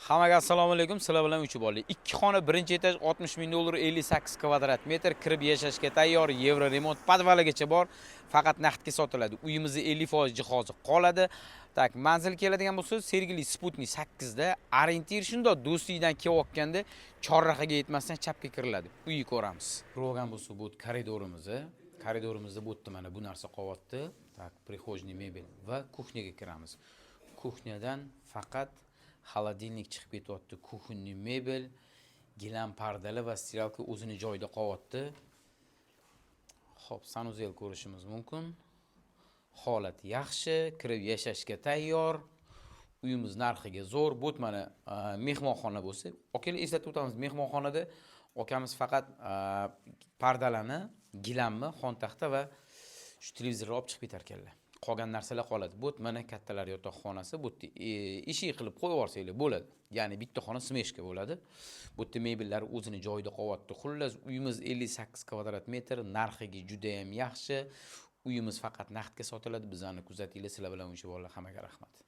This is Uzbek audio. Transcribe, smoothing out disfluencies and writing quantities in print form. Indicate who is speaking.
Speaker 1: Hammaga assalomu alaykum. Sizlar bilan uch bolli. Ikki xona, birinchi etaj 60 ming dollar, 58 kvadrat metr, kirib yashashga tayyor, yevro remont podvaligacha bor. Faqat naqdga sotiladi. Uyimizda 50% jihozi qoladi. Tak, manzil keladigan bo'lsa, Sergeli Sputnik 8 da orientir shundoq do'stlikdan kelayotganda chorrahaga yetmasdan chapga kiriladi. Uyni ko'ramiz. Ro'gan bo'lsa bu koridorimiz. Koridorimizda bu yerda mana bu narsa qolyapti. Tak, prixojniy mebel va kuxnyaga kiramiz. Kuxnyadan faqat холодильник chiqib ketyapti. Kuxonniy mebel, gilam pardali va stiralka o'zini joyida qolyapti. Xo'p, sanuzel ko'rishimiz mumkin. Holat yaxshi, kirib yashashga tayyor. Uyimiz narxiga zo'r. Bu mana mehmonxona bo'lsa, akalar eslatib o'tamiz, mehmonxonada akamiz faqat pardalarni, gilamni, xon taxta va shu televizorni olib chiqib ketar ekanlar. Qolgan narsalar qoladi. Bu mana kattalar yotoqxonasi, bu eshik qilib qo'yib yuborsanglar bo'ladi. Ya'ni bitta xona smeshka bo'ladi. Bu yerda mebellar o'zini joyida qolyapti. Xullas, uyimiz 58 kvadrat metr, narxiga juda ham yaxshi. Uyimiz faqat naqdga sotiladi. Bizlarni kuzatinglar, sizlar bilan o'sha bolalar. Hammaga rahmat.